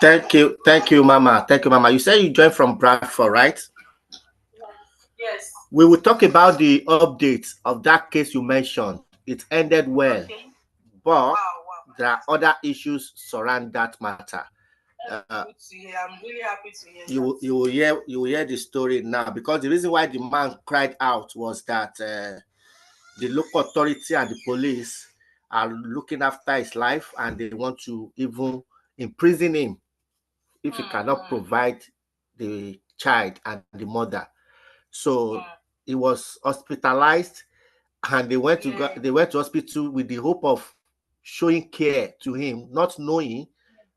Thank you, Mama. Thank you, Mama. You said you joined from Bradford, right? Yes. We will talk about the updates of that case you mentioned. It ended well, Okay. but Wow, wow. there are other issues surround that matter. That's good to hear. I'm really happy to hear You that. you will hear the story now, because the reason why the man cried out was that the local authority and the police are looking after his life, and they want to even imprison him if he cannot provide the child and the mother. So he was hospitalized, and they went to hospital with the hope of showing care to him, not knowing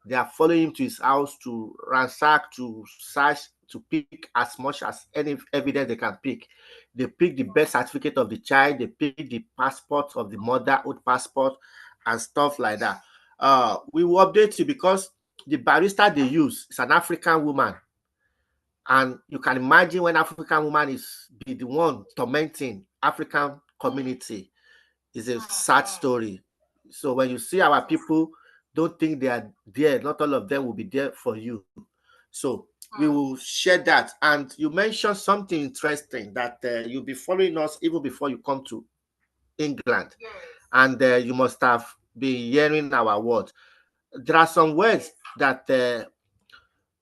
they are following him to his house to ransack, to search, to pick as much as any evidence they can pick. They pick the birth certificate of the child, they pick the passport of the mother, old passport, and stuff like that. We will update you because the barrister they use is an African woman, and you can imagine when African woman is be the one tormenting African community. It's a sad story. So when you see our people, don't think they are there. Not all of them will be there for you. So we will share that. And you mentioned something interesting, that you'll be following us even before you come to England, and you must have been hearing our words. There are some words that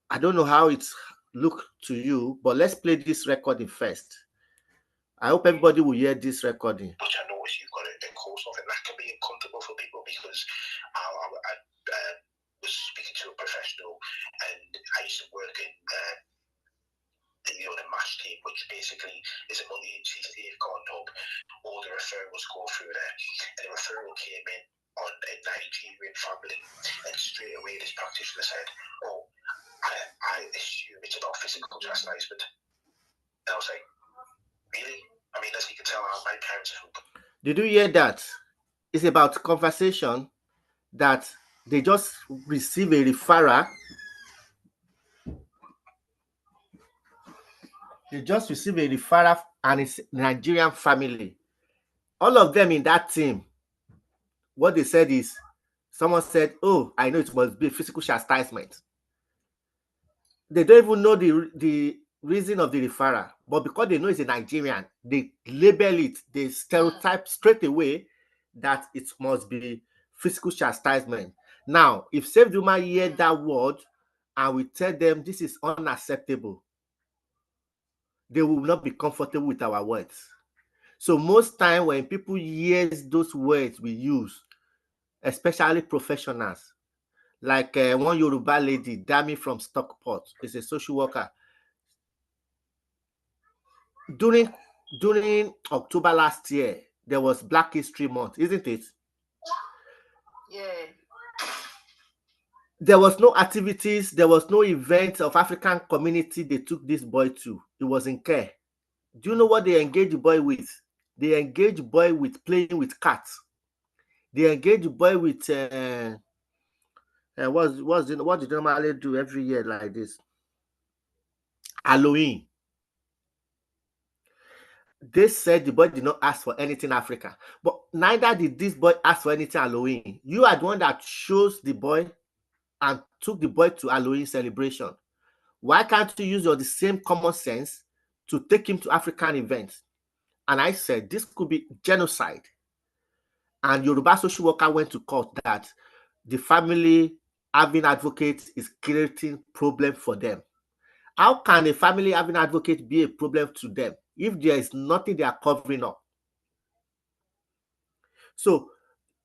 I don't know how it's look to you, but let's play this recording first. I hope everybody will hear this recording. Which I notice you've got a course of, and that can be uncomfortable for people, because I was speaking to a professional, and I used to work in the MASH team, which basically is a multi-agency safeguard hub. All the referrals go through there, and a referral came in on a Nigerian family, and straight away this practitioner said, "Oh, I assume it's about physical chastisement." And I was like, "Really? I mean, as you can tell, my parents are..." Did you hear that? It's about conversation that they just receive a referral. They just receive a referral, and it's Nigerian family. All of them in that team, what they said is, someone said, "Oh, I know it must be physical chastisement." They don't even know the reason of the referral, but because they know it's a Nigerian, they label it, they stereotype straight away that it must be physical chastisement. Now, if Save the Woman hear that word and we tell them this is unacceptable, they will not be comfortable with our words. So most time when people hear those words we use, especially professionals, like one Yoruba lady, Dami from Stockport, is a social worker. During October last year, there was Black History Month, isn't it? Yeah. There was no activities, there was no event of African community they took this boy to. It was in care. Do you know what they engaged the boy with? They engaged the boy with playing with cats. They engaged the boy with what do they normally do every year like this? Halloween. They said the boy did not ask for anything African, but neither did this boy ask for anything Halloween. You are the one that chose the boy and took the boy to Halloween celebration. Why can't you use the same common sense to take him to African events? And I said this could be genocide. And Yoruba social worker went to court that the family having advocates is creating problem for them. How can a family having advocate be a problem to them if there is nothing they are covering up? So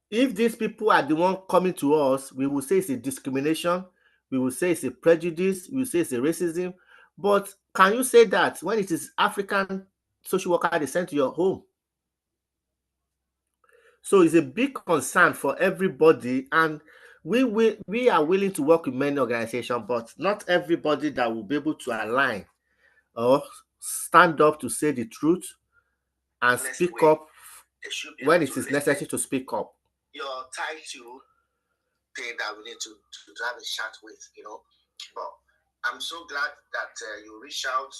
if these people are the one coming to us, we will say it's a discrimination, we will say it's a prejudice, we will say it's a racism. But can you say that when it is African social worker they sent to your home? So it's a big concern for everybody, and we are willing to work with many organizations, but not everybody that will be able to align or stand up to say the truth and speak up when it is necessary to speak up. Your title thing that we need to have a chat with, But I'm so glad that you reached out.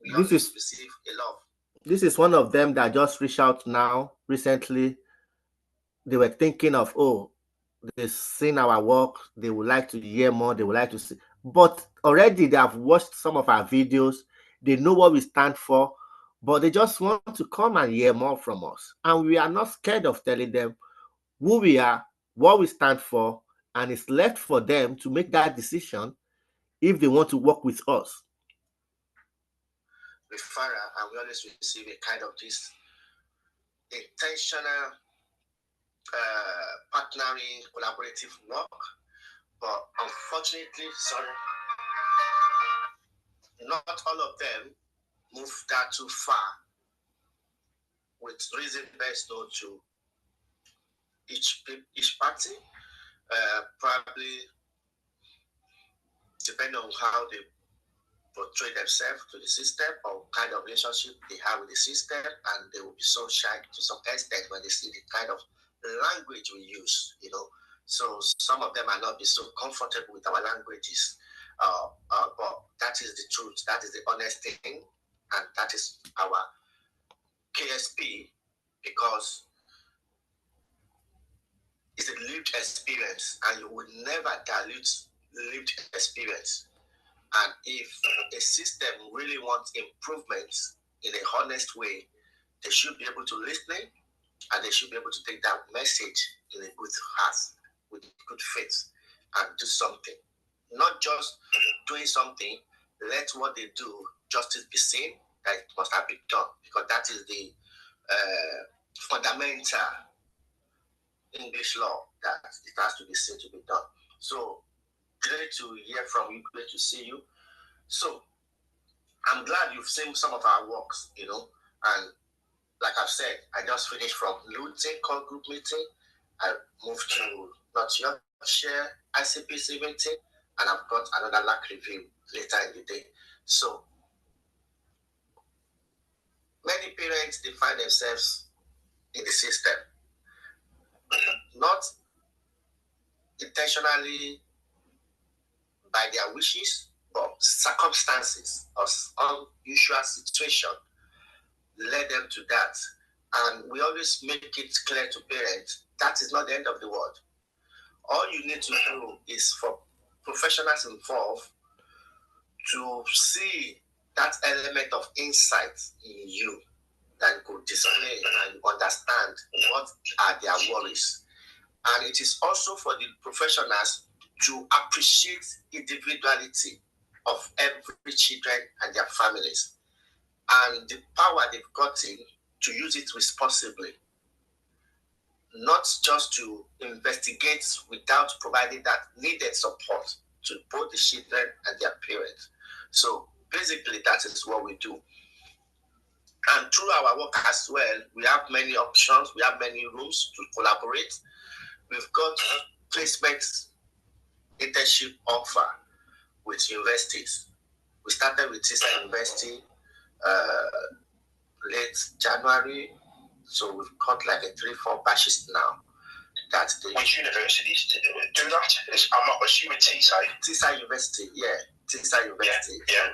We always receive a lot. This is one of them that just reached out now recently. They were thinking of, oh, they've seen our work, they would like to hear more, they would like to see. But already they have watched some of our videos, they know what we stand for, but they just want to come and hear more from us. And we are not scared of telling them who we are, what we stand for, and it's left for them to make that decision if they want to work with us. With Farah, and we always receive a kind of this intentional partnering, collaborative work, but unfortunately, sorry, not all of them move that too far, with reason best known to each party, probably depending on how they portray themselves to the system or kind of relationship they have with the system, and they will be so shy to some extent when they see the kind of language we use, you know. So some of them might not be so comfortable with our languages, but that is the truth, that is the honest thing, and that is our KSP, because it's a lived experience, and you would never dilute lived experience. And if a system really wants improvements in a honest way, they should be able to listen, and they should be able to take that message in a good heart, with good faith, and do something. Not just doing something, let what they do justice be seen, that it must have been done, because that is the fundamental English law, that it has to be seen to be done. So, great to hear from you, great to see you. So, I'm glad you've seen some of our works, you know, and like I've said, I just finished from Luton core group meeting. I moved to North Yorkshire ICPC meeting, and I've got another LAC review later in the day. So, many parents, they find themselves in the system, not intentionally by their wishes, but circumstances or unusual situation led them to that. And we always make it clear to parents that is not the end of the world. All you need to do is for professionals involved to see that element of insight in you, that could display and understand what are their worries. And it is also for the professionals to appreciate individuality of every children and their families, and the power they've gotten to use it responsibly, not just to investigate without providing that needed support to both the children and their parents. So basically, that is what we do. And through our work as well, we have many options, we have many rooms to collaborate. We've got placements, internship offer with universities. We started with TISA University late January, so we've got like a 3-4 batches now. That's the which universities do that? I'm not assuming TISA. TISA University, yeah. TISA University. Yeah.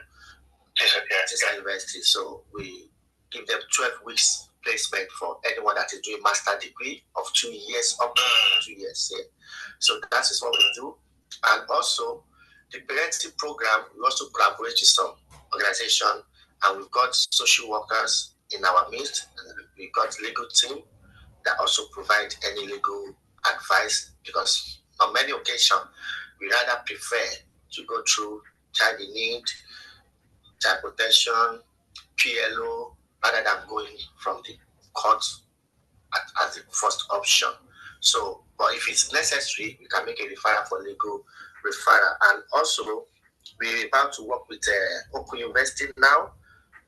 TISA University. So we give them 12 weeks placement for anyone that is doing master degree of 2 years, up to 2 years. Yeah. So that is what we do. And also the parenting program, we also collaborate with some organization, and we've got social workers in our midst, and we've got legal team that also provide any legal advice, because on many occasions we rather prefer to go through child in need, child protection, PLO, rather than going from the court as the first option. So, but if it's necessary, we can make a referral for legal referral. And also, we're about to work with Open University now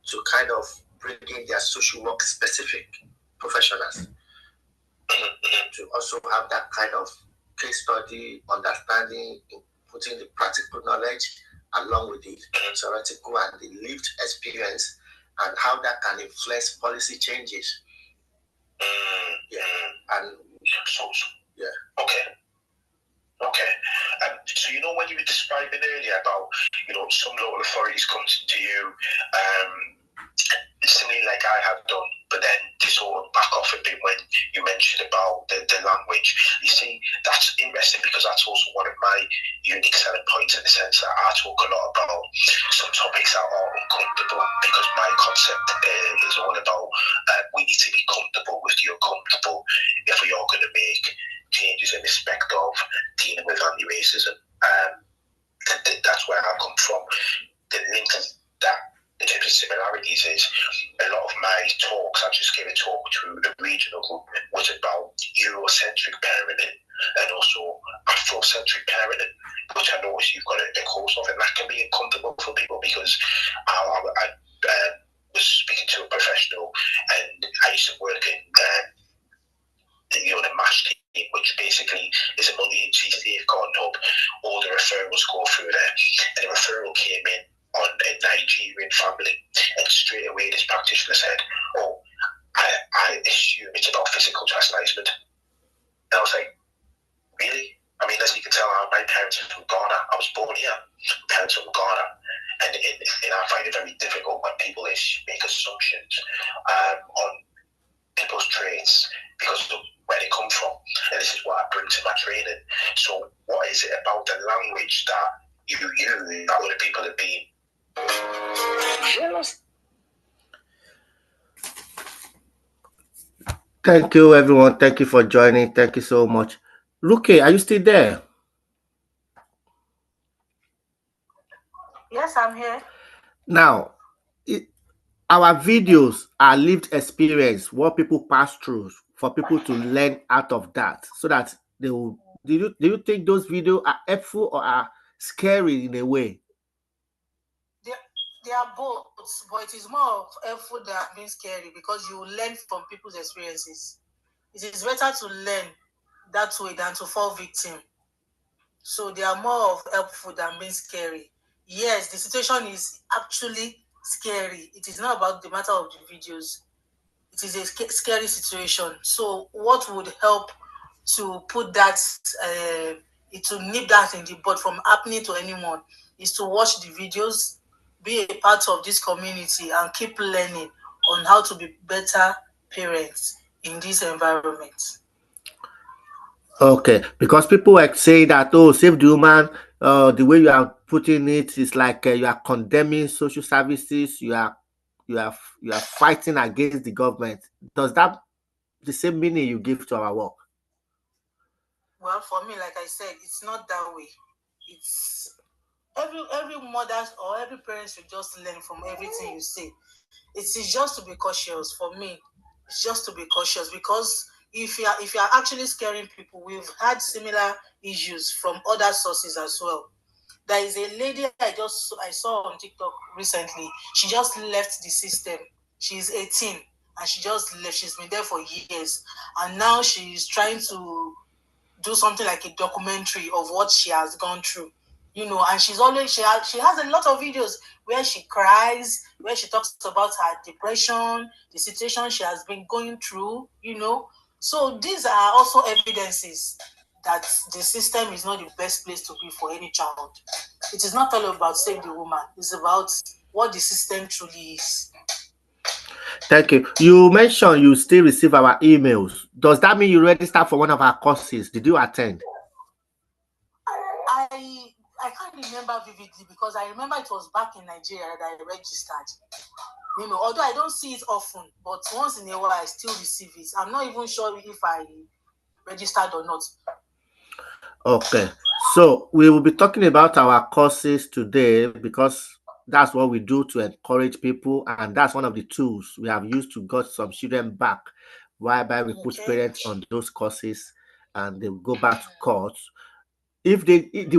to kind of bring in their social work specific professionals to also have that kind of case study, understanding, putting the practical knowledge along with the theoretical and the lived experience, and how that can influence policy changes. Yeah, and yeah. Okay. So you know when you were describing earlier about some local authorities come to you, similarly like I have done, but then they sort of back off a bit when you mentioned about the language. You see, that's in concept is all about we need to be comfortable with the uncomfortable if we are going to make changes in respect of dealing with anti-racism. That's where I come from. The link that in terms of similarities is a lot of my talks, I just gave a talk to the regional group, was about Eurocentric parenting and also Afrocentric parenting, which I know you've got a course of, and that can be uncomfortable for people because I was speaking to a professional, and I used to work in the MASH team, which basically is a multi-agency safeguard hub. All the referrals go through there, and the referral came in on a Nigerian family, and straight away this practitioner said, "Oh, I assume it's about physical chastisement." And I was like, "Really?" I mean, as you can tell, my parents are from Ghana. I was born here. My parents are from Ghana. And I find it very difficult when people make assumptions on people's traits because of where they come from. And this is what I bring to my training. So what is it about the language that you use that other people have been jealous? Thank you, everyone. Thank you for joining. Thank you so much. Ruki, are you still there? Yes, I'm here. Now, our videos are lived experience, what people pass through, for people to learn out of that, so that they will. Do you think those videos are helpful or are scary in a way? They are both, but it is more helpful than being scary because you learn from people's experiences. It is better to learn that way than to fall victim. So they are more helpful than being scary. Yes, the situation is actually scary. It is not about the matter of the videos. It is a scary situation. So what would help to put that, to nip that in the bud from happening to anyone is to watch the videos, be a part of this community, and keep learning on how to be better parents in this environment. Okay, because people like say that, oh, save the woman. The way you are putting it is like you are condemning social services. You are fighting against the government. Does that the same meaning you give to our work? Well, for me, like I said, it's not that way. It's every mother or every parent should just learn from everything you say. It is just to be cautious. For me, it's just to be cautious because if you are actually scaring people, we've had similar issues from other sources as well. There is a lady I saw on TikTok recently. She just left the system. She's 18 and she just left. She's been there for years, and now she's trying to do something like a documentary of what she has gone through, and she has a lot of videos where she cries, where she talks about her depression, the situation she has been going through, so these are also evidences that the system is not the best place to be for any child. It is not all about save the woman. It's about what the system truly is. Thank you. You mentioned you still receive our emails. Does that mean you registered for one of our courses? Did you attend? I can't remember vividly because I remember it was back in Nigeria that I registered. Although I don't see it often, but once in a while I still receive it. I'm not even sure if I registered or not. Okay. So we will be talking about our courses today because that's what we do to encourage people, and that's one of the tools we have used to get some children back, whereby we put parents on those courses and they go back to court. If the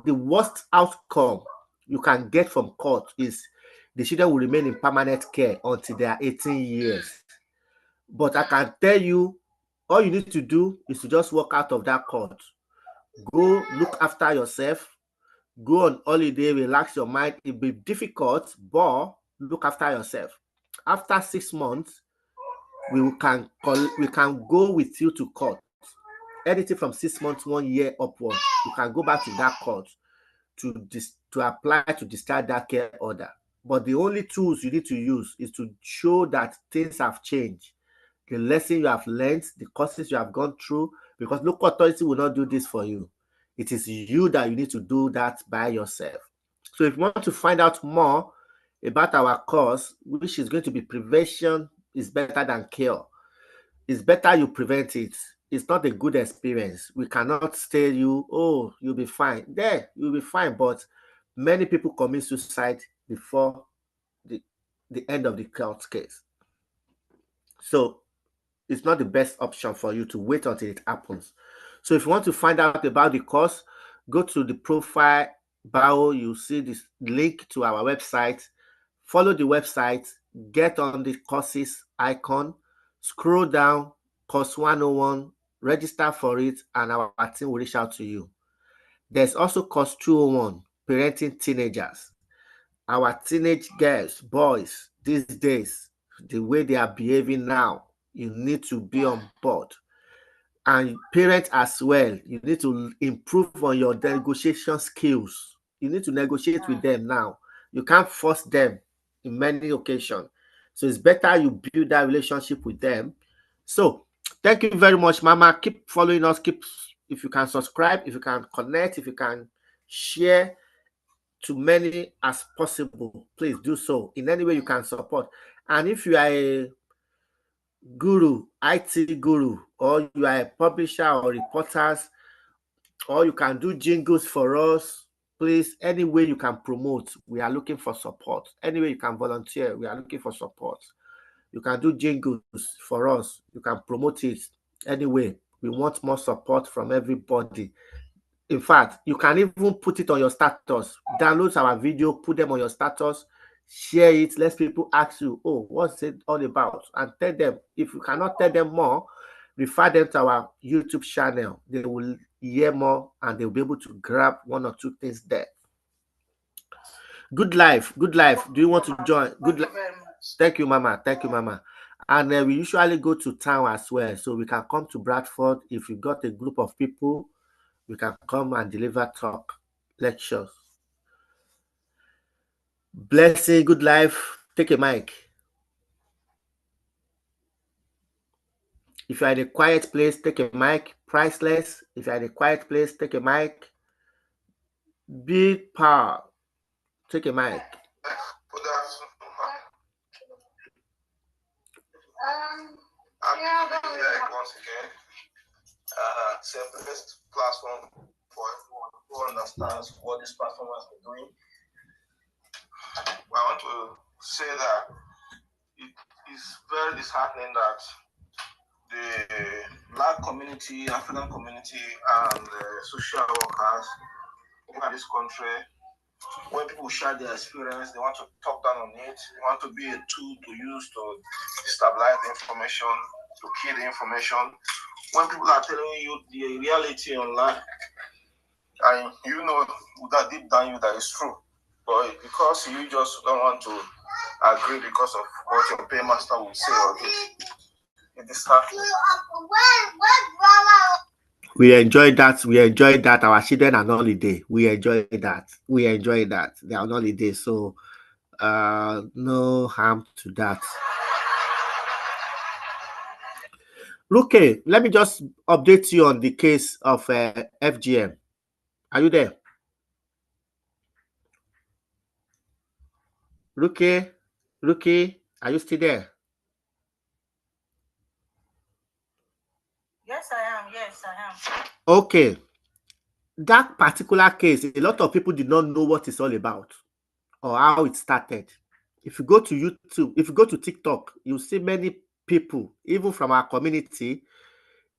worst outcome you can get from court is the children will remain in permanent care until they are 18 years. But I can tell you, all you need to do is to just walk out of that court. Go look after yourself, go on holiday, relax your mind. It'll be difficult, but look after yourself. After 6 months, we can go with you to court. Anything from 6 months, 1 year upward, you can go back to that court to apply to discharge that care order. But the only tools you need to use is to show that things have changed, the lesson you have learned, the courses you have gone through, because local authority will not do this for you. It is you that you need to do that by yourself. So if you want to find out more, about our cause, which is going to be prevention is better than cure. It's better you prevent it. It's not a good experience. We cannot tell you, oh, you'll be fine. There, you'll be fine. But many people commit suicide before the, the end of the court case. So it's not the best option for you to wait until it happens. So if you want to find out about the course, go to the profile bio. You see this link to our website. Follow the website, get on the courses icon, scroll down, course 101, register for it, and our team will reach out to you. There's also course 201, parenting teenagers. Our teenage girls, boys, these days, the way they are behaving now, you need to be on board. And parents as well, you need to improve on your negotiation skills. You need to negotiate with them now. You can't force them in many occasions. So it's better you build that relationship with them. So thank you very much, Mama. Keep following us. If you can subscribe, if you can connect, if you can share to many as possible, please do so in any way you can support. And if you are a guru, IT guru, or you are a publisher or reporters, or you can do jingles for us, please, any way you can promote, we are looking for support. Any way you can volunteer, we are looking for support. You can do jingles for us, you can promote it. Anyway, we want more support from everybody. In fact, you can even put it on your status. Download our video, put them on your status, share it. Let people ask you, oh, what's it all about? And tell them. If you cannot tell them more, refer them to our YouTube channel. They will hear more and they'll be able to grab one or two things there. Good life. Good life. Do you want to join? Good life. Thank you, Mama. Thank you, Mama. And we usually go to town as well. So we can come to Bradford. If you got a group of people, we can come and deliver talk, lectures. Blessing, good life. Take a mic. If you're in a quiet place, take a mic. Priceless. If you're in a quiet place, take a mic. Big power. Take a mic. I'm back once again. Simplest platform for everyone who understands what this platform has been doing. I want to say that it is very disheartening that the Black community, African community, and social workers in this country, when people share their experience, they want to talk down on it. They want to be a tool to use to destabilize the information, to kill the information. When people are telling you the reality online, and you know that deep down you that is true, but because you just don't want to agree because of what your paymaster will say or do, it is happening. We enjoy that. We enjoy that. Our children are on holiday. We enjoy that. We enjoy that. They are on holiday. So no harm to that. Okay, let me just update you on the case of FGM. Are you there? Rookie, are you still there? Yes, I am. Yes, I am. Okay. That particular case, a lot of people did not know what it's all about or how it started. If you go to YouTube, if you go to TikTok, you'll see many people, even from our community,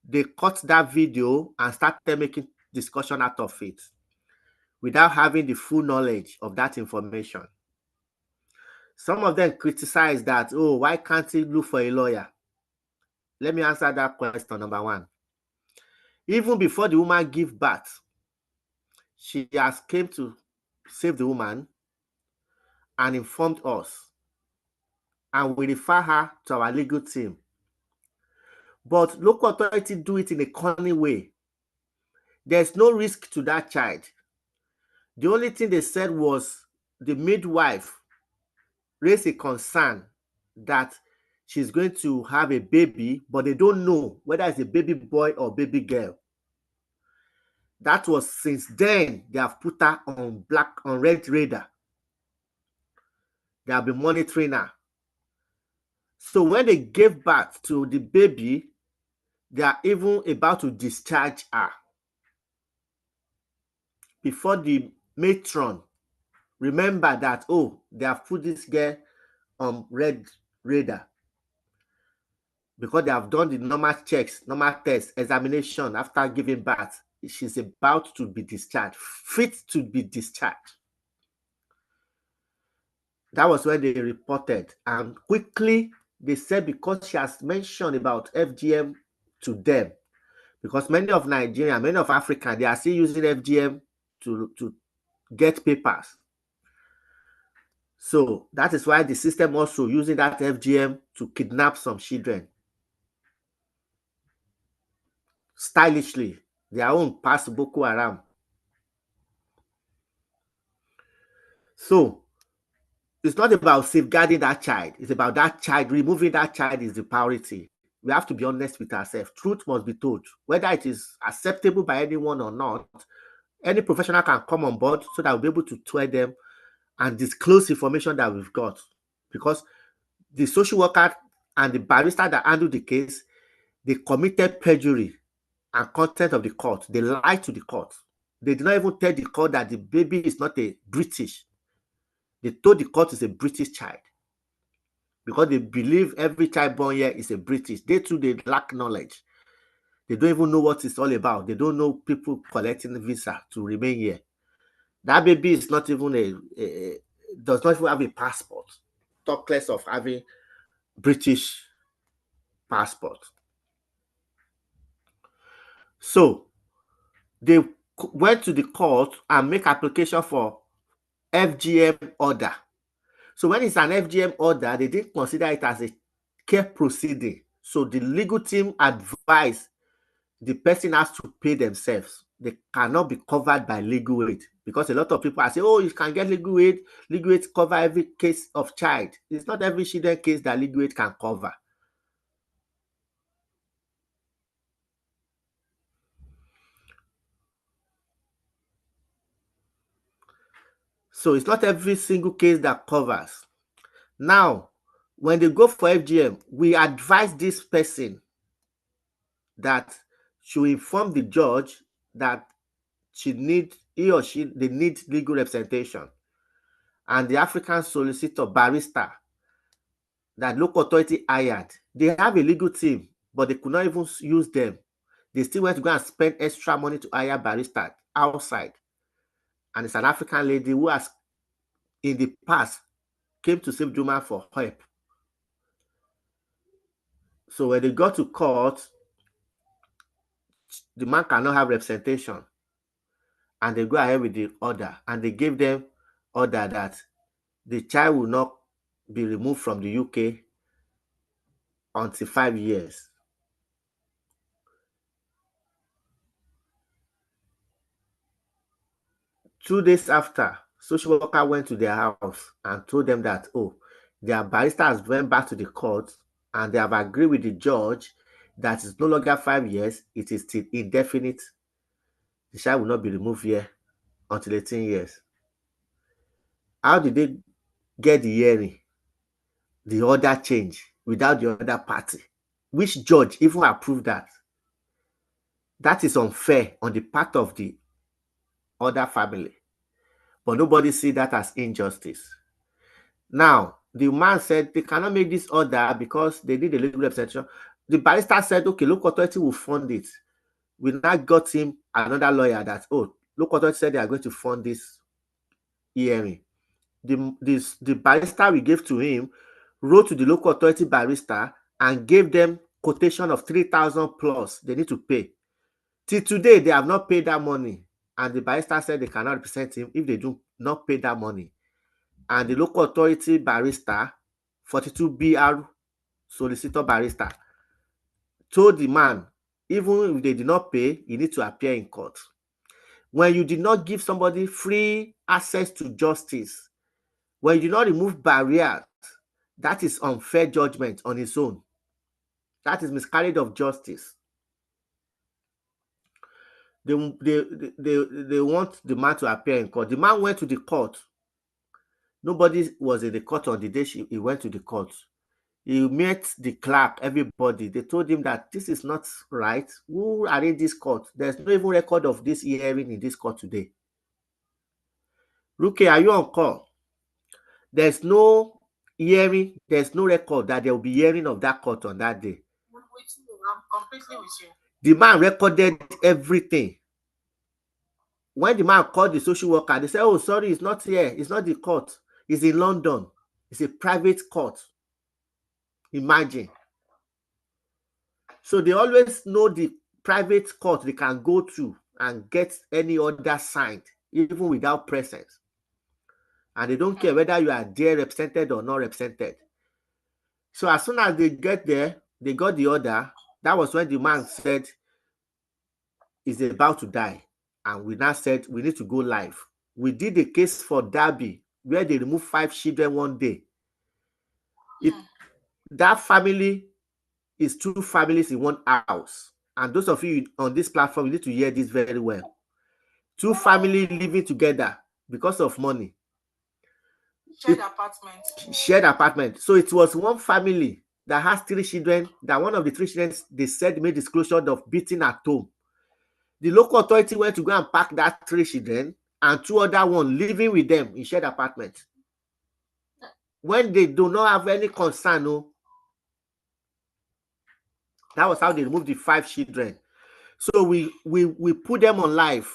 they cut that video and started making discussion out of it without having the full knowledge of that information. Some of them criticize that, oh, why can't he look for a lawyer? Let me answer that question, number one. Even before the woman gave birth, she has came to save the woman and informed us. And we refer her to our legal team. But local authority do it in a cunning way. There's no risk to that child. The only thing they said was the midwife raised a concern that she's going to have a baby, but they don't know whether it's a baby boy or baby girl. That was since then they have put her on red radar. They'll be monitoring her. So when they gave birth to the baby, they are even about to discharge her. Before the matron remember that, oh, they have put this girl on red radar, because they have done the normal checks, normal tests, examination after giving birth. She's about to be discharged, fit to be discharged. That was when they reported, and quickly they said, because she has mentioned about FGM to them, because many of Nigeria, many of Africa, they are still using FGM to get papers. So that is why the system also using that FGM to kidnap some children. Stylishly, their own past Boko Haram. So it's not about safeguarding that child. It's about that child. Removing that child is the priority. We have to be honest with ourselves. Truth must be told. Whether it is acceptable by anyone or not, any professional can come on board so that we'll be able to tell them and disclose information that we've got. Because the social worker and the barrister that handled the case, they committed perjury and contempt of the court. They lied to the court. They did not even tell the court that the baby is not a British. They told the court it's a British child, because they believe every child born here is a British. They too, they lack knowledge. They don't even know what it's all about. They don't know people collecting a visa to remain here. That baby is not even does not even have a passport. Talk less of having British passport. So they went to the court and make application for FGM order. So when it's an FGM order, they didn't consider it as a care proceeding. So the legal team advised the person has to pay themselves. They cannot be covered by legal aid, because a lot of people are saying, oh, you can get legal aid. Legal aid cover every case of child. It's not every children case that legal aid can cover. So it's not every single case that covers. Now, when they go for FGM, we advise this person that should inform the judge that he or she need legal representation. And the African solicitor barrister that local authority hired, they have a legal team, but they could not even use them. They still went to go and spend extra money to hire barrister outside. And it's an African lady who has, in the past, came to Save Juma for help. So when they got to court, the man cannot have representation. And they go ahead with the order. And they gave them order that the child will not be removed from the UK until 5 years. Two days after, social worker went to their house and told them that, oh, their barristers went back to the court and they have agreed with the judge that it's no longer 5 years, it is still indefinite. The child will not be removed here until 18 years. How did they get the hearing? The order change without the other party. Which judge even approved that? That is unfair on the part of the other family. But nobody see that as injustice. Now, the man said they cannot make this order because they need a legal representation. The barrister said, okay, local authority will fund it. We now got him another lawyer that, oh, local authority said they are going to fund this hearing. The barrister we gave to him wrote to the local authority barrister and gave them quotation of 3,000 plus they need to pay. Till today, they have not paid that money. And the barrister said they cannot represent him if they do not pay that money. And the local authority barrister, 42BR solicitor barrister, told the man, even if they did not pay, you need to appear in court. When you did not give somebody free access to justice, when you did not remove barriers, that is unfair judgment on its own. That is miscarriage of justice. They want the man to appear in court. The man went to the court. Nobody was in the court on the day he went to the court. He met the clerk, everybody. They told him that this is not right. Who arranged this court? There's no even record of this hearing in this court today. Ruke, are you on call? There's no hearing, there's no record that there will be hearing of that court on that day. I'm completely with you. The man recorded everything. When the man called the social worker, they said, oh, sorry, it's not here. It's not the court. It's in London. It's a private court. Imagine. So they always know the private court they can go to and get any order signed, even without presence. And they don't care whether you are there represented or not represented. So as soon as they get there, they got the order. That was when the man said he's about to die. And we now said we need to go live. We did a case for Derby where they removed 5 children one day. That family is 2 families in one house. And those of you on this platform, you need to hear this very well. 2 families living together because of money. Shared apartment. So it was one family that has 3 children, that one of the 3 children, they said, made disclosure of beating at home. The local authority went to go and pack that 3 children and 2 other ones living with them in shared apartment. When they do not have any concern, no. That was how they removed the 5 children. So we put them on live.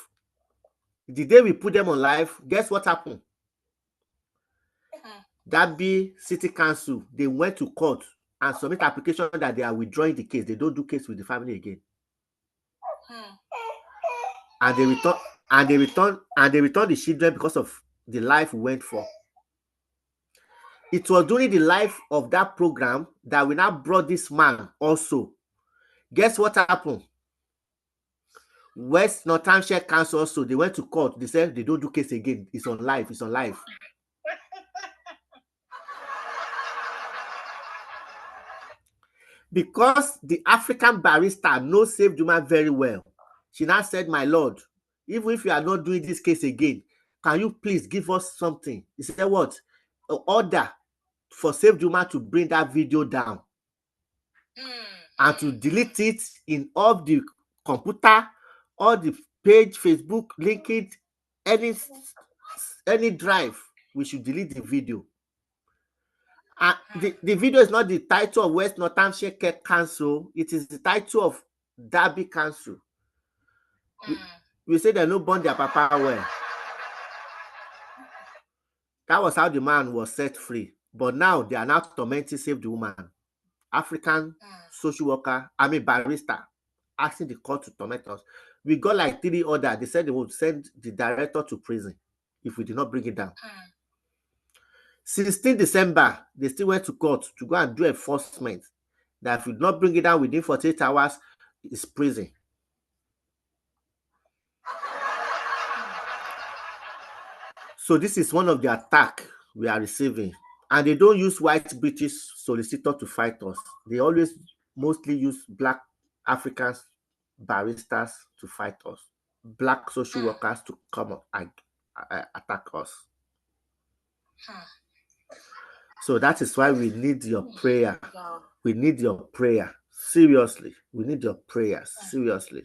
The day we put them on live, guess what happened? Derby City Council, they went to court and submit application that they are withdrawing the case. They don't do case with the family again. And they return the children because of the life we went for. It was during the life of that program that we now brought this man also. Guess what happened? West Northamptonshire Council also, they went to court. They said they don't do case again. It's on live. It's on live. Because the African barrister knows Safe Juma very well. She now said, my lord, even if you are not doing this case again, can you please give us something? He said, what? Order for Safe Juma to bring that video down and to delete it in all the computer, all the page, Facebook, LinkedIn, any drive. We should delete the video. The video is not the title of West Northamptonshire Council. It is the title of Derby Council. We say they no born their papa well. That was how the man was set free. But now they are now tormenting Save the Woman. African social worker, barrister, asking the court to torment us. We got like 3 orders. They said they would send the director to prison if we did not bring it down. 16 December, they still went to court to go and do enforcement that if we do not bring it down within 48 hours, it's prison. So this is one of the attacks we are receiving. And they don't use white British solicitor to fight us. They always mostly use black African barristers to fight us. Black social workers to come up and attack us. So that is why we need your prayer. We need your prayer. Seriously. We need your prayers. Seriously.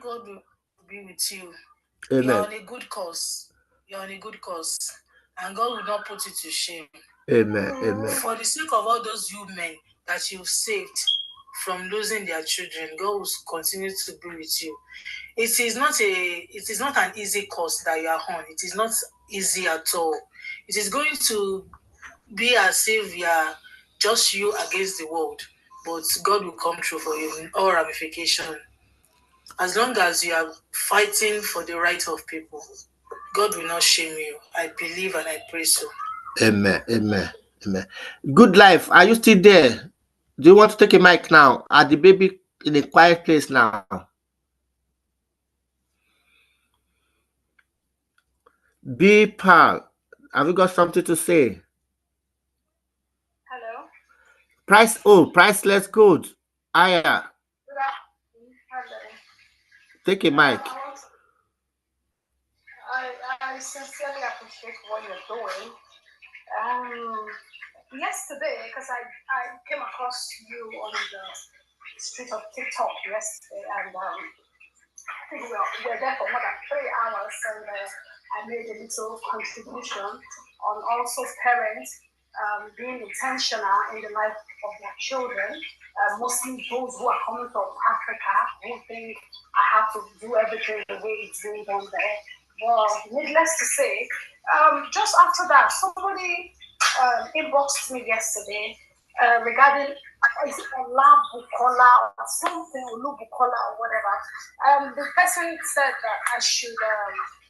God will be with you. Amen. You're on a good cause. You're on a good cause. And God will not put you to shame. Amen. Amen. For the sake of all those men that you've saved from losing their children, God will continue to be with you. It is not an easy cause that you are on. It is not easy at all. It is going to be as if you are just you against the world, but God will come through for you in all ramifications. As long as you are fighting for the right of people, God will not shame you. I believe and I pray so. Amen. Amen. Amen. Good life. Are you still there? Do you want to take a mic now? Are the baby in a quiet place now? B Pal, have you got something to say? Hello. Priceless good. Aya. Hello. Take a mic. I I sincerely appreciate what you're doing. Yesterday, because I came across you on the street of TikTok yesterday, and I think we were there for more than 3 hours, and I made a little contribution on also parents being intentional in the life of their children, mostly those who are coming from Africa, who think I have to do everything the way it's being done there. Well, needless to say, just after that, somebody inboxed me yesterday regarding is it Olabukola or something, Olubukola or whatever. The person said that I should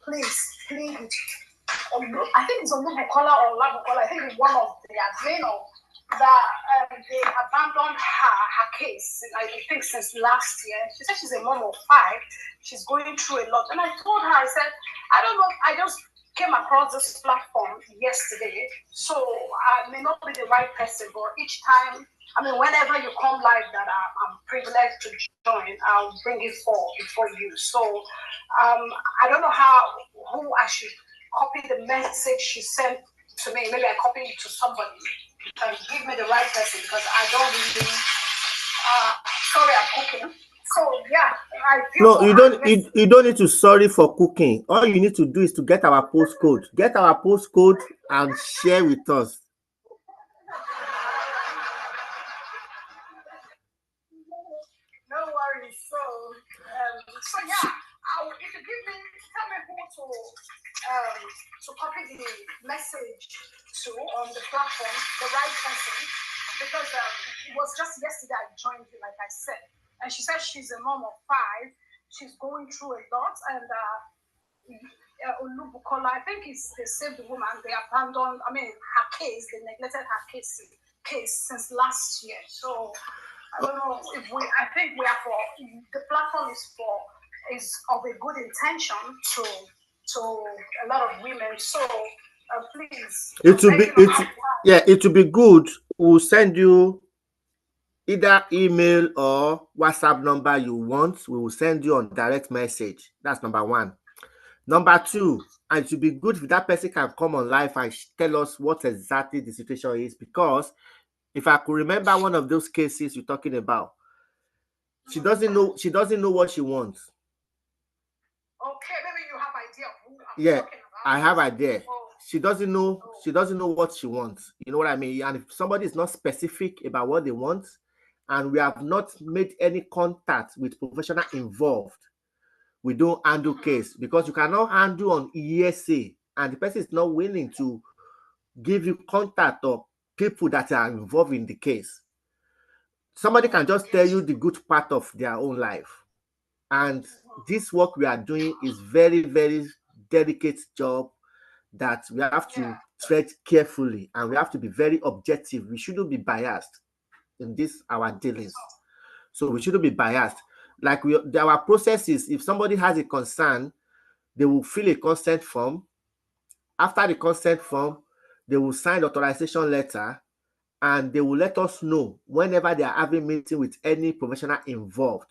please plead with, I think it's Olubukola or Olabukola, I think it's one of the admin that they abandoned her case, I think since last year. She said she's a mom of 5. She's going through a lot. And I told her, I said, I don't know, I just came across this platform yesterday, so I may not be the right person, but each time, I mean, whenever you come live that I'm privileged to join, I'll bring it before you. So I don't know who I should copy the message she sent to me. Maybe I copy it to somebody and give me the right person, because I don't really, sorry, I'm cooking. So yeah, I feel no, you don't need to sorry for cooking. All you need to do is to get our postcode. Get our postcode and share with us. No worries. So yeah, if you give me, tell me who to copy the message to on the platform, the right person, because it was just yesterday I joined you, like I said. And she says she's a mom of 5. She's going through a lot. And Olubukola, I think they saved the woman. They abandoned, her case. They neglected her case since last year. So I don't know if I think we are the platform is of a good intention to a lot of women. So please. It will be good. We'll send you either email or WhatsApp number you want. We will send you on direct message. That's number 1. Number 2, and it will be good if that person can come on live and tell us what exactly the situation is, because if I could remember one of those cases you're talking about, she doesn't know what she wants. Okay, maybe you have idea of who I'm talking about. I have idea. She doesn't know what she wants. You know what I mean? And if somebody is not specific about what they want, and we have not made any contact with professional involved, we don't handle case, because you cannot handle on ESA and the person is not willing to give you contact of people that are involved in the case. Somebody can just tell you the good part of their own life. And this work we are doing is very, very delicate job that we have to tread carefully, and we have to be very objective. We shouldn't be biased in this our dealings. So we shouldn't be biased. Like our process is, if somebody has a concern, they will fill a consent form. After the consent form, they will sign the authorization letter, and they will let us know whenever they are having meeting with any professional involved,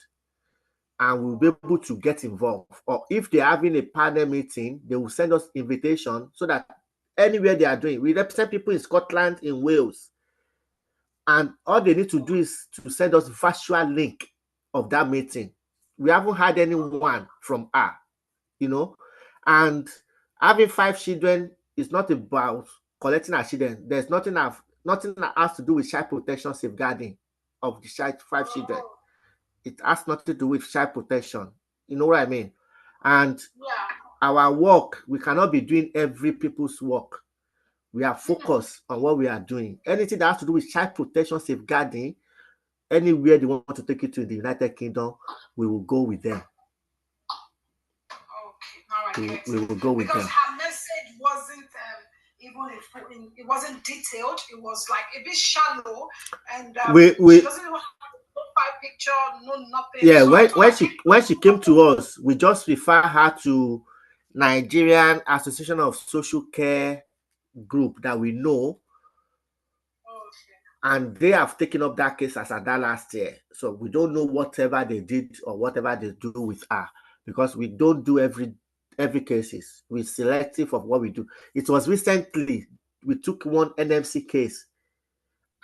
and we'll be able to get involved. Or if they're having a panel meeting, they will send us invitation, so that anywhere they are doing, we represent people in Scotland, in Wales, and all they need to do is to send us virtual link of that meeting. We haven't had anyone from her, and having 5 children is not about collecting our children. There's nothing that has to do with child protection safeguarding of the 5 children. It has nothing to do with child protection. You know what I mean? And our work, we cannot be doing every people's work. We are focused on what we are doing. Anything that has to do with child protection safeguarding, anywhere they want to take it to the United Kingdom, we will go with them. Okay, we will go with them. Because her message wasn't it wasn't detailed. It was like a bit shallow, and she doesn't have a profile picture, no nothing. Yeah, so when she came to us, we just refer her to Nigerian Association of Social Care group that we know, and they have taken up that case as at that last year. So we don't know whatever they did or whatever they do with her, because we don't do every cases. We're selective of what we do. It was recently we took one NMC case,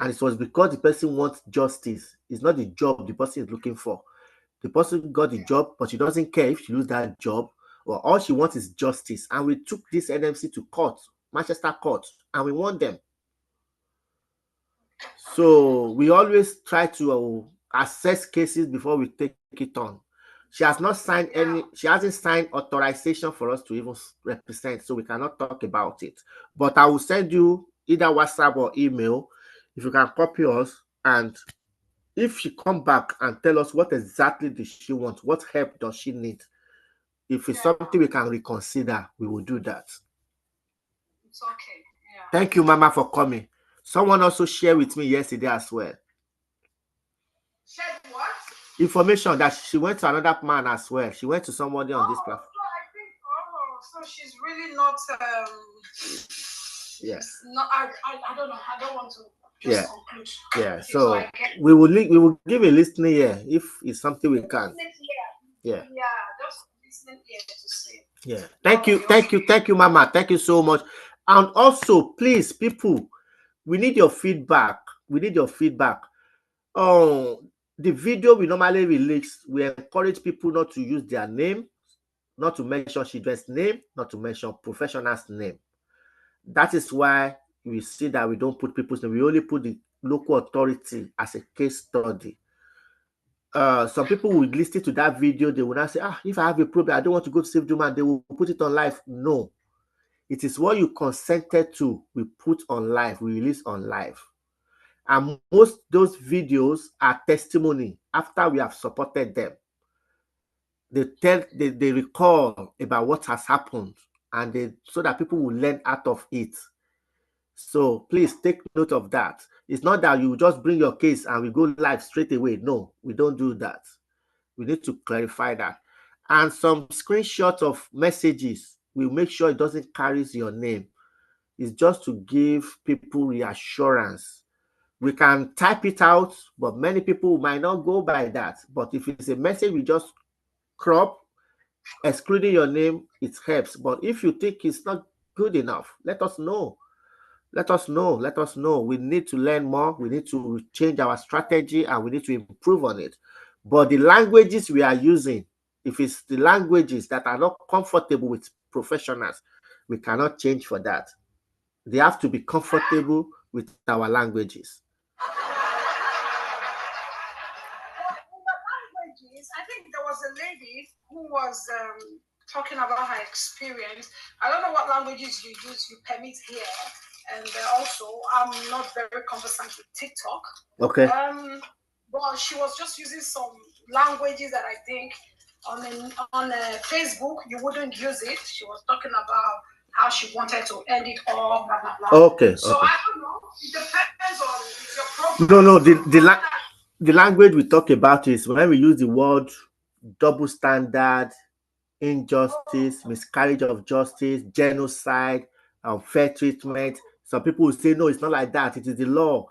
and it was because the person wants justice. It's not the job the person is looking for. The person got the job, but she doesn't care if she loses that job, or all she wants is justice. And we took this NMC to court, Manchester court, and we won them. So we always try to assess cases before we take it on. She has not signed any, she hasn't signed authorization for us to even represent, so we cannot talk about it. But I will send you either WhatsApp or email if you can copy us, and if she come back and tell us what exactly does she want, what help does she need, if it's something we can reconsider, we will do that. It's okay. Yeah. Thank you, Mama, for coming. Someone also shared with me yesterday as well. Shared what? Information that she went to another man as well. She went to somebody on this platform. So I think, so she's really not. Yes. No, I don't know. I don't want to. Just conclude. Yeah. So we will give a listening here if it's something we can. Yeah. Just listening here to see. Yeah. Thank you, Mama. Thank you so much. And also, please, people, we need your feedback. The video we normally release, we encourage people not to use their name, not to mention children's name, not to mention professional's name. That is why we see that we don't put people's name. We only put the local authority as a case study. Some people will listen to that video. They will not say, if I have a problem, I don't want to go to Save Juma. They will put it on live. No. It is what you consented to, we put on live, we release on live. And most those videos are testimony after we have supported them. They recall about what has happened, and so that people will learn out of it. So please take note of that. It's not that you just bring your case and we go live straight away. No, we don't do that. We need to clarify that. And some screenshots of messages, we'll make sure it doesn't carry your name. It's just to give people reassurance. We can type it out, but many people might not go by that. But if it's a message we just crop, excluding your name, it helps. But if you think it's not good enough, let us know. Let us know. We need to learn more. We need to change our strategy, and we need to improve on it. But the languages we are using, if it's the languages that are not comfortable with professionals, we cannot change for that. They have to be comfortable with our languages. I think there was a lady who was talking about her experience. I don't know what languages you use, you permit here. And also, I'm not very conversant with TikTok. Okay. But she was just using some languages that I think on Facebook you wouldn't use it. She was talking about how she wanted to end it all, blah blah blah. Okay. So I don't know. It depends on your program. No. The language we talk about is when we use the word double standard, injustice, miscarriage of justice, genocide, unfair treatment. Some people will say, no, it's not like that. It is the law.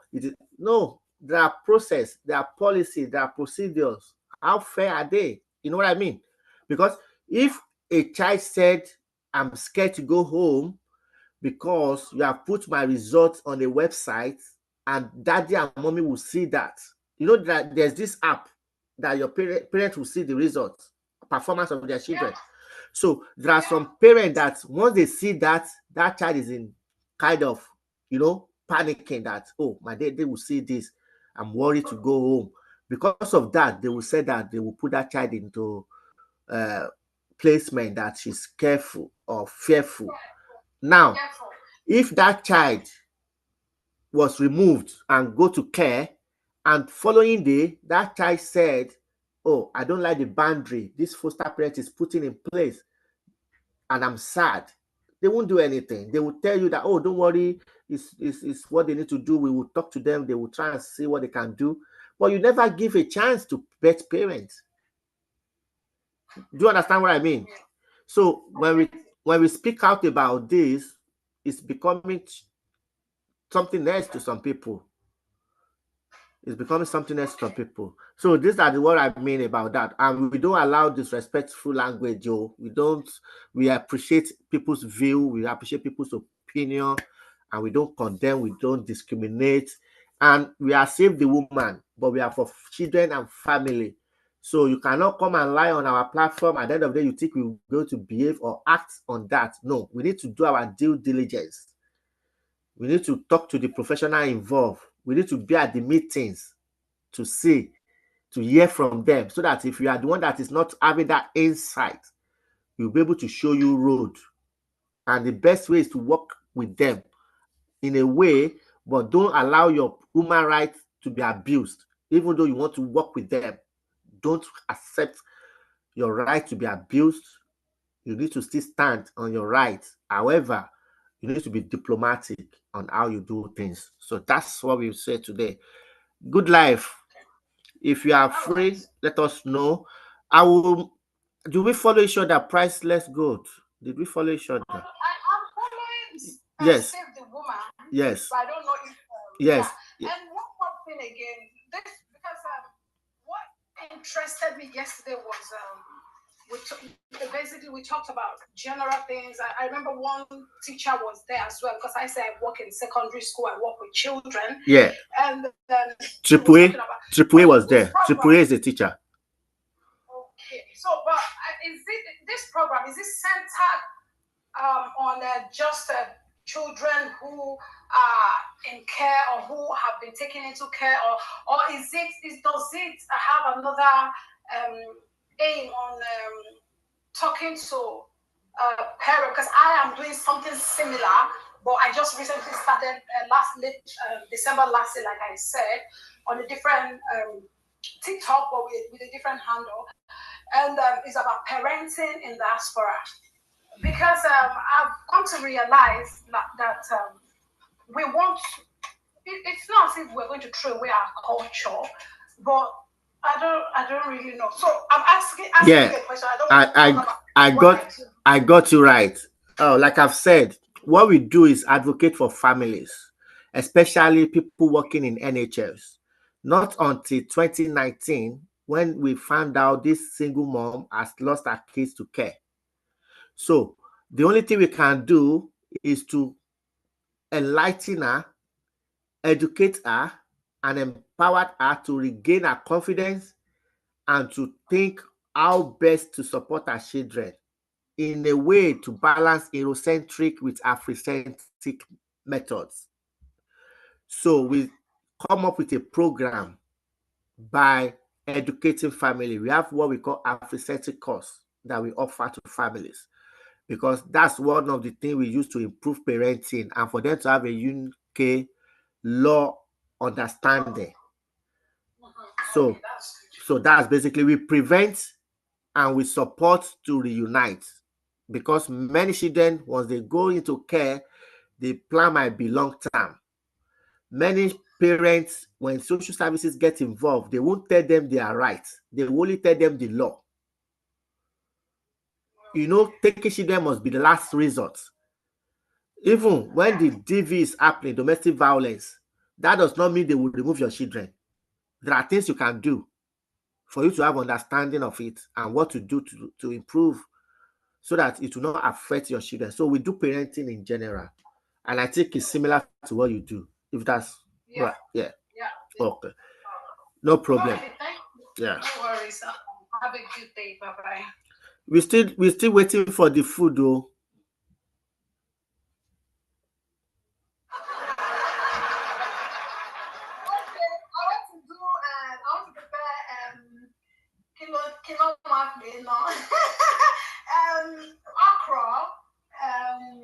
No, there are process, there are policies, there are procedures. How fair are they? You know what I mean? Because if a child said, I'm scared to go home because you have put my results on a website and daddy and mommy will see that. You know that there's this app that your parents will see the results, performance of their children. So there are some parents that once they see that child is in kind of, panicking that, oh, my dad, they will see this. I'm worried to go home. Because of that, they will say that they will put that child into placement that she's careful or fearful. Now, if that child was removed and go to care, and following day, that child said, oh, I don't like the boundary this foster parent is putting in place, and I'm sad. They won't do anything. They will tell you that, oh, don't worry, it's what they need to do. We will talk to them. They will try and see what they can do. But you never give a chance to pet parents. Do you understand what I mean? So when we speak out about this, it's becoming something else to some people. It's becoming something else to people. So these are what I mean about that. And we don't allow disrespectful language, Joe. We appreciate people's view, we appreciate people's opinion, and we don't condemn, we don't discriminate. And we are save the woman, but we are for children and family. So you cannot come and lie on our platform. At the end of the day, you think we're going to behave or act on that. No, we need to do our due diligence. We need to talk to the professional involved. We need to be at the meetings to see, to hear from them, so that if you are the one that is not having that insight, we'll be able to show you road. And the best way is to work with them in a way, but don't allow your human rights to be abused. Even though you want to work with them, don't accept your right to be abused. You need to still stand on your rights. However, you need to be diplomatic on how you do things. So that's what we say today. Good life. If you are free, let us know. Do we follow each other? Priceless Gold. Did we follow each other? I'm following Yes. Save the Woman. Yes. But I don't know if yes. Yeah. And one more thing again, this because what interested me yesterday was we talked about general things. I remember one teacher was there as well, because I said I work in secondary school, I work with children. Yeah. And then Triple A was there. Triple A is the teacher. Okay. So, but this program, is it centered on just children who are in care or who have been taken into care, or does it have another aim on talking to parents? Because I am doing something similar, but I just recently started December last year, like I said, on a different TikTok, but with a different handle, and it's about parenting in diaspora. Because I've come to realize that we want. It's not as if we're going to throw away our culture, but I don't really know. So I'm asking you a question. I got you right. Oh, like I've said, what we do is advocate for families, especially people working in NHS. Not until 2019, when we found out this single mom has lost her kids to care. So the only thing we can do is to enlighten her, educate her, and empower her to regain her confidence and to think how best to support our children in a way to balance Eurocentric with Afrocentric methods. So we come up with a program by educating family. We have what we call Afrocentric course that we offer to families, because that's one of the things we use to improve parenting and for them to have a UK law understanding. So that's basically, we prevent and we support to reunite, because many children, once they go into care, the plan might be long term. Many parents, when social services get involved, they won't tell them their rights. They will only tell them the law. Taking children must be the last resort. Even when the DV is happening, domestic violence, that does not mean they will remove your children. There are things you can do for you to have understanding of it and what to do to improve so that it will not affect your children. So we do parenting in general. And I think it's similar to what you do. If that's right. Yeah. Okay. No problem. Okay, thank you. Yeah. No worries. Have a good day. Bye-bye. We're still waiting for the food though. Okra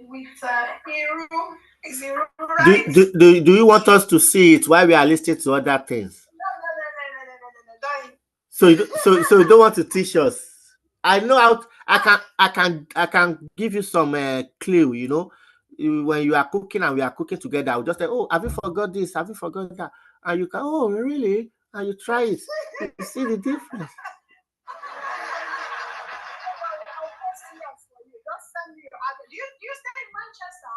with Iru, right? Do you want us to see it while we are listening to other things? No. So you don't want to teach us? I know how I can give you some clue. When you are cooking and we are cooking together, I'll just say, "Oh, have you forgot this? Have you forgot that?" And you can, "Oh, really?" And you try it. You see the difference. Do you stay in Manchester?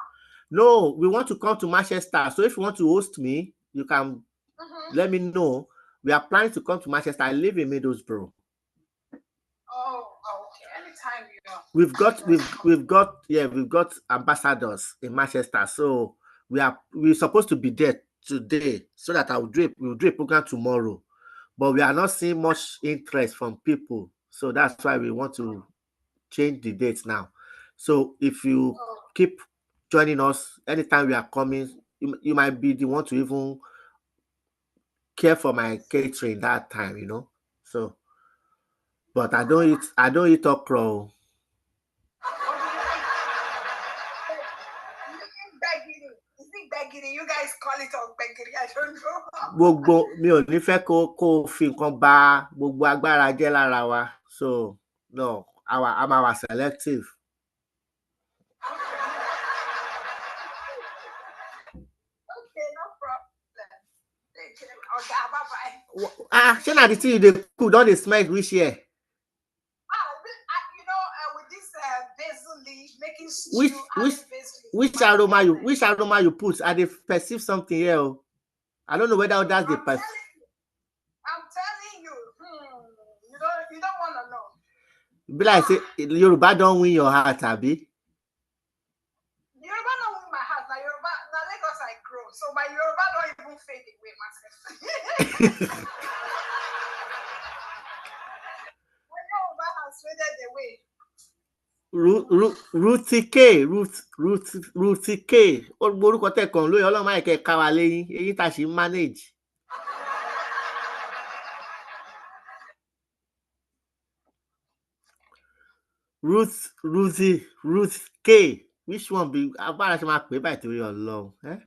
No, we want to come to Manchester. So if you want to host me, you can let me know. We are planning to come to Manchester. I live in Middlesbrough. Oh, okay. Anytime you know. We've got ambassadors in Manchester. So we're supposed to be there today so that we'll do a program tomorrow. But we are not seeing much interest from people. So that's why we want to change the dates now. So if you keep joining us anytime we are coming, you might be the one to even care for my catering that time, So, but I don't eat okra. You guys call it Ogbegiri. I don't know. Gbogbo mi ò ní fẹ́ kó fi nǹkan bà gbogbo agbára jẹ́ lára wa. So no, I'm our selective. Okay, no problem. Okay, bye-bye. Shey na the thing you dey cook don dey smell reach here. With this basil leaf, making stew. Which aroma you put? I dey perceive something here. I don't know whether that's the person. I'm telling you. You don't want to know. Be like say Yoruba don't win your heart, abi? Yoruba don't win my heart. Now Lagos I grow, so my Yoruba don't even fade away myself. My Yoruba has faded away. Ruth K. Orúkọ tẹ̀kàn lóye ọlọ́mọ àìkẹ́ ká wa lẹ́yìn èyí tá a ṣe manage. Ruth K. Which one be abára ṣe máa pè é báyìí torí Ọlọ́run?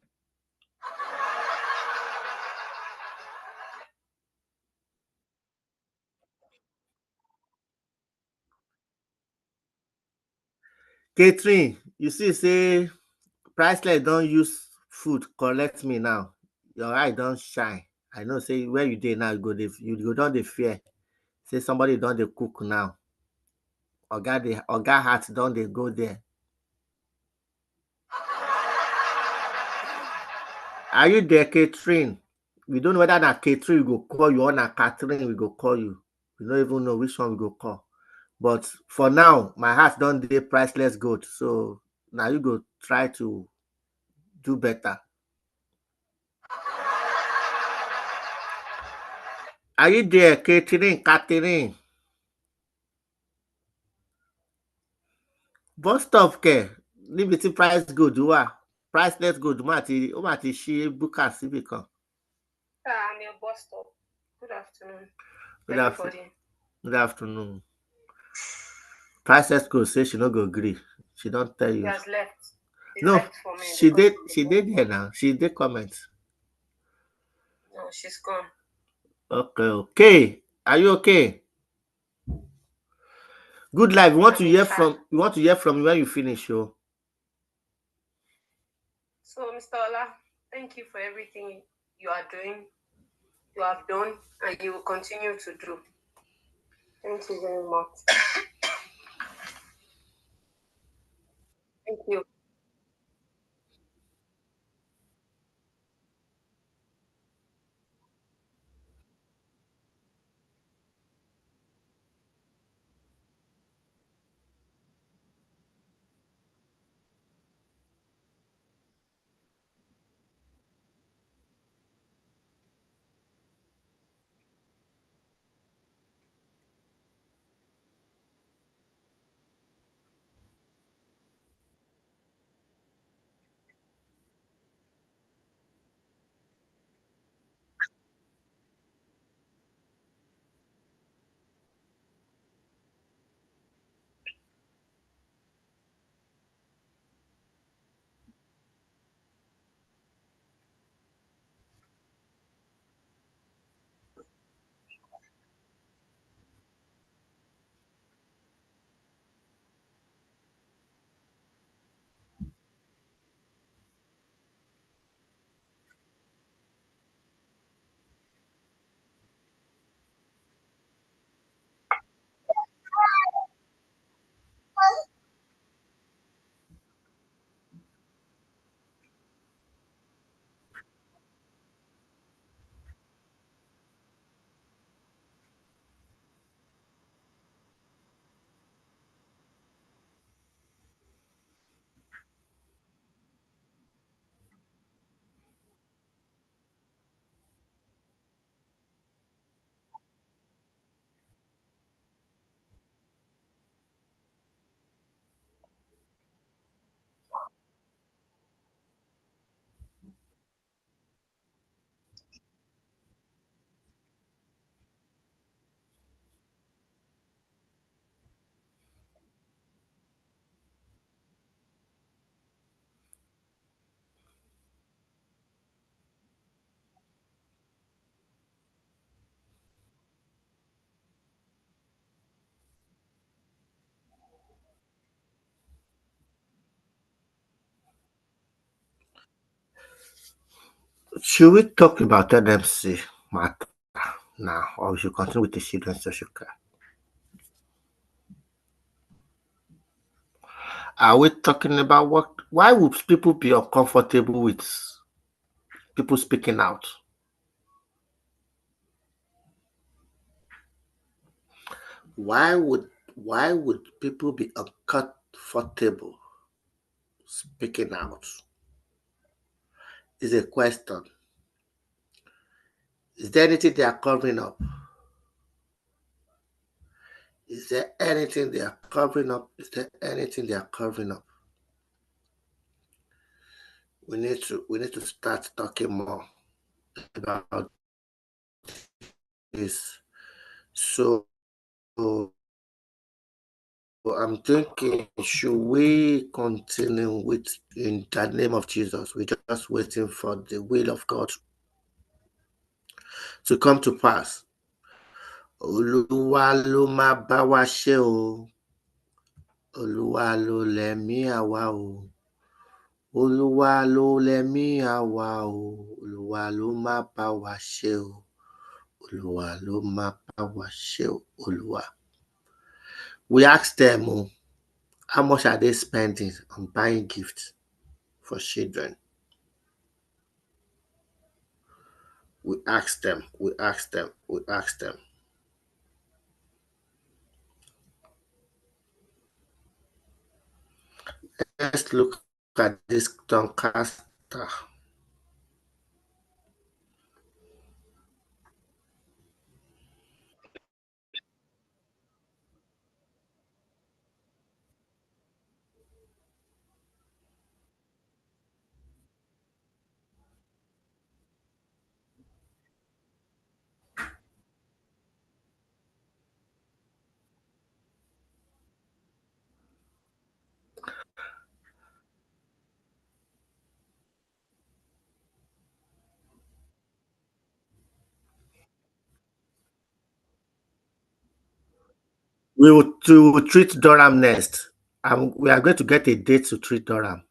Catherine, you see say Priceless don use food correct me now. Your eye don shine. I know say where you dey now you go don dey fear. Say somebody don dey cook now. Oga heart don dey go there. Are you there, Catherine? We don't know whether na Catherine we go call you or na Catherine we go call you. We don't even know which one we go call. But for now, my heart don dey Priceless good. So now you go try to do better. Are you there, Catherine? Bus stop kẹ̀ níbi tí Price Gold wà. Priceless Gold ó mà ti ṣí búkà síbì kan. I'm your bus stop. Good afternoon. Good afternoon. Priceless Gold say she no go gree. She don tell you. She has left. No, she did there now. She did comment. No, she's gone. Okay. Are you okay? Good life. We want to hear from you when you finish, yo. So, Mr. Ola, thank you for everything you are doing, you have done, and you will continue to do. Thank you very much. Thank you. Should we talk about NMC matter now, or we should continue with the children's social care? Are we talking about what? Why would people be uncomfortable with people speaking out? Why would people be uncomfortable speaking out? Is a question. Is there anything they are covering up? Is there anything they are covering up? Is there anything they are covering up? We need to start talking more about this. So I'm thinking, should we continue with in the name of Jesus? We're just waiting for the will of God to come to pass. Olúwa ló máa bá wa ṣe o. Olúwa ló lẹ̀mí àwa o. Olúwa ló lẹ̀mí àwa o. Olúwa ló máa bá wa ṣe o. Olúwa ló máa bá wa ṣe o. Olúwa. We asked them, how much are they spending on buying gifts for children? We asked them. Let's look at this Doncaster. We will treat Durham next. We are going to get a date to treat Durham.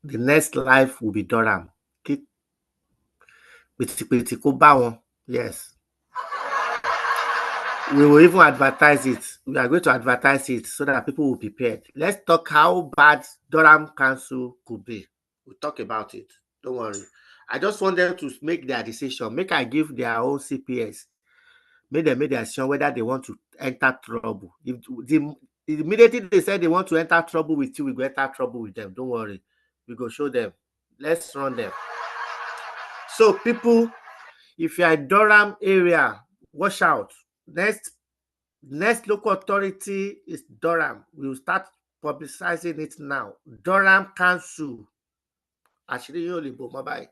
The next live will be Durham. Yes. We will even advertise it. We are going to advertise it so that people will be prepared. Let's talk how bad Durham Council could be. We'll talk about it. Don't worry. I just want them to make their decision. Make I give their own CPS. Make them make their decision whether they want to enter trouble. If immediately they said they want to enter trouble with you, we go enter trouble with them. Don't worry. We go show them. Let's run them. So people, if you're in Durham area, watch out. Next local authority is Durham. We will start publicizing it now. Durham Council. Actually, you only mobile.